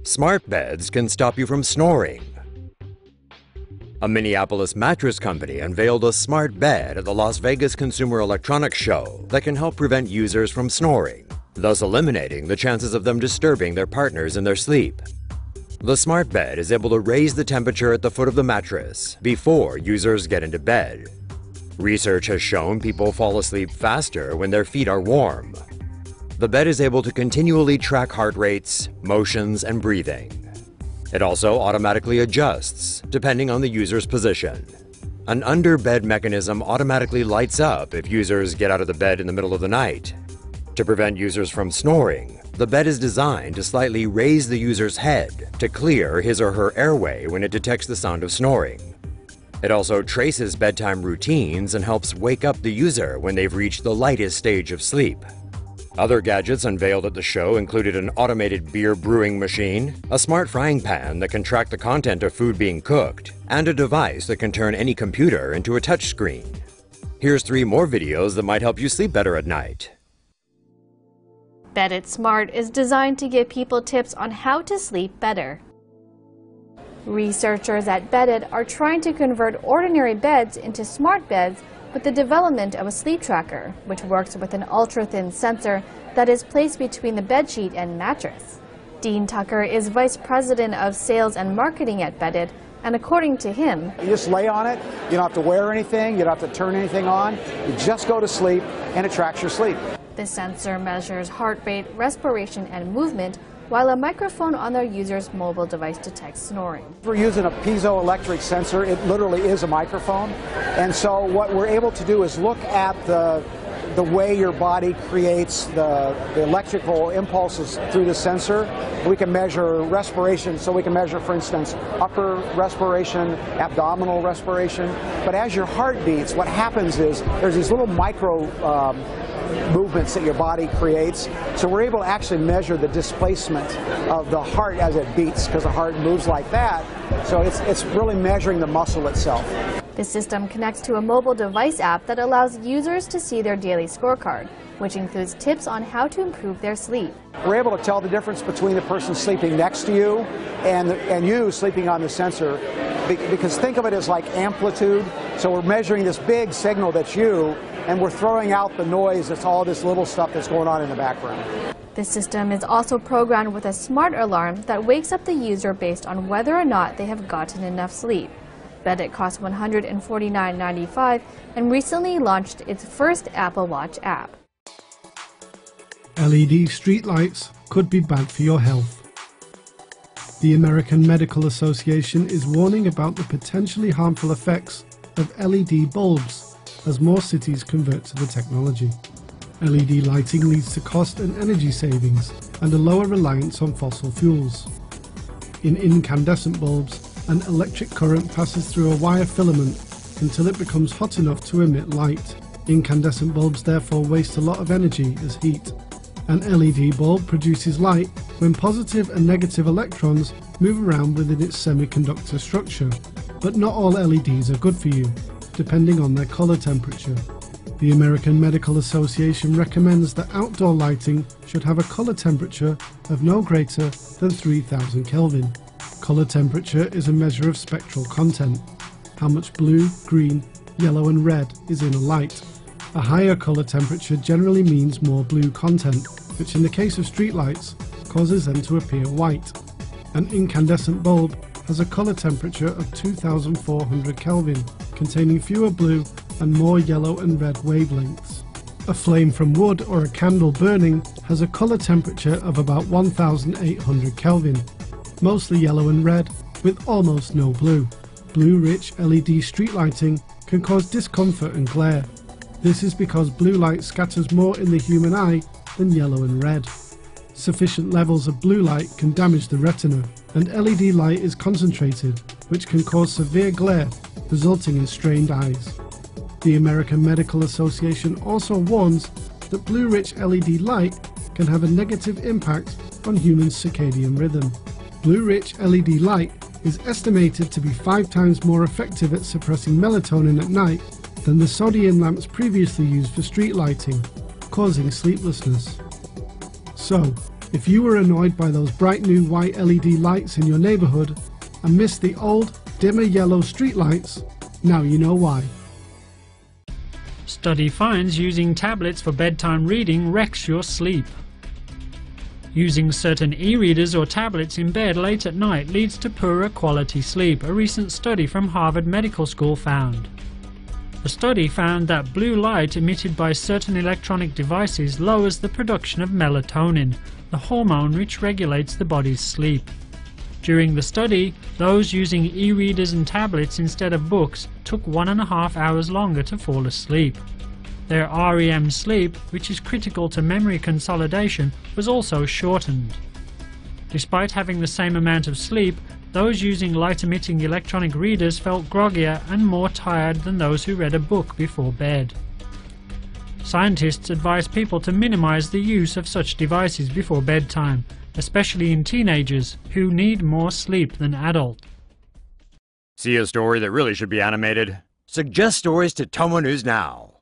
Smart beds can stop you from snoring. A Minneapolis mattress company unveiled a smart bed at the Las Vegas Consumer Electronics Show that can help prevent users from snoring, thus eliminating the chances of them disturbing their partners in their sleep. The smart bed is able to raise the temperature at the foot of the mattress before users get into bed. Research has shown people fall asleep faster when their feet are warm. The bed is able to continually track heart rates, motions, and breathing. It also automatically adjusts depending on the user's position. An under-bed mechanism automatically lights up if users get out of the bed in the middle of the night. To prevent users from snoring, the bed is designed to slightly raise the user's head to clear his or her airway when it detects the sound of snoring. It also traces bedtime routines and helps wake up the user when they've reached the lightest stage of sleep. Other gadgets unveiled at the show included an automated beer brewing machine, a smart frying pan that can track the content of food being cooked, and a device that can turn any computer into a touchscreen. Here's 3 more videos that might help you sleep better at night. Beddit Smart is designed to give people tips on how to sleep better. Researchers at Beddit are trying to convert ordinary beds into smart beds with the development of a sleep tracker, which works with an ultra-thin sensor that is placed between the bedsheet and mattress. Dean Tucker is Vice President of Sales and Marketing at Beddit, and according to him, you just lay on it, you don't have to wear anything, you don't have to turn anything on, you just go to sleep and it tracks your sleep. The sensor measures heart rate, respiration, and movement, while a microphone on their user's mobile device detects snoring. We're using a piezoelectric sensor. It literally is a microphone. And so what we're able to do is look at the way your body creates the electrical impulses through the sensor. We can measure respiration, so we can measure, for instance, upper respiration, abdominal respiration. But as your heart beats, what happens is there's these little micro movements that your body creates. So we're able to actually measure the displacement of the heart as it beats, because the heart moves like that. So it's really measuring the muscle itself. The system connects to a mobile device app that allows users to see their daily scorecard, which includes tips on how to improve their sleep. We're able to tell the difference between the person sleeping next to you and you sleeping on the sensor, because think of it as like amplitude. So we're measuring this big signal that's you, and we're throwing out the noise that's all this little stuff that's going on in the background. The system is also programmed with a smart alarm that wakes up the user based on whether or not they have gotten enough sleep. Beddit costs $149.95 and recently launched its first Apple Watch app. LED streetlights could be bad for your health. The American Medical Association is warning about the potentially harmful effects of LED bulbs as more cities convert to the technology. LED lighting leads to cost and energy savings and a lower reliance on fossil fuels. In incandescent bulbs, an electric current passes through a wire filament until it becomes hot enough to emit light. Incandescent bulbs therefore waste a lot of energy as heat. An LED bulb produces light when positive and negative electrons move around within its semiconductor structure. But not all LEDs are good for you, depending on their color temperature. The American Medical Association recommends that outdoor lighting should have a color temperature of no greater than 3000 Kelvin. Color temperature is a measure of spectral content, how much blue, green, yellow and red is in a light. A higher color temperature generally means more blue content, which in the case of streetlights causes them to appear white. An incandescent bulb has a color temperature of 2400 Kelvin, containing fewer blue and more yellow and red wavelengths. A flame from wood or a candle burning has a color temperature of about 1800 Kelvin, mostly yellow and red, with almost no blue. Blue-rich LED street lighting can cause discomfort and glare. This is because blue light scatters more in the human eye than yellow and red. Sufficient levels of blue light can damage the retina, and LED light is concentrated, which can cause severe glare, resulting in strained eyes. The American Medical Association also warns that blue-rich LED light can have a negative impact on human circadian rhythm. Blue-rich LED light is estimated to be 5 times more effective at suppressing melatonin at night than the sodium lamps previously used for street lighting, causing sleeplessness. So, If you were annoyed by those bright new white LED lights in your neighborhood and missed the old, dimmer yellow street lights, now you know why. Study finds using tablets for bedtime reading wrecks your sleep. Using certain e-readers or tablets in bed late at night leads to poorer quality sleep, a recent study from Harvard Medical School found. The study found that blue light emitted by certain electronic devices lowers the production of melatonin, the hormone which regulates the body's sleep. During the study, those using e-readers and tablets instead of books took 1.5 hours longer to fall asleep. Their REM sleep, which is critical to memory consolidation, was also shortened. Despite having the same amount of sleep, those using light-emitting electronic readers felt groggier and more tired than those who read a book before bed. Scientists advise people to minimize the use of such devices before bedtime, especially in teenagers who need more sleep than adults. See a story that really should be animated? Suggest stories to Tomo News now.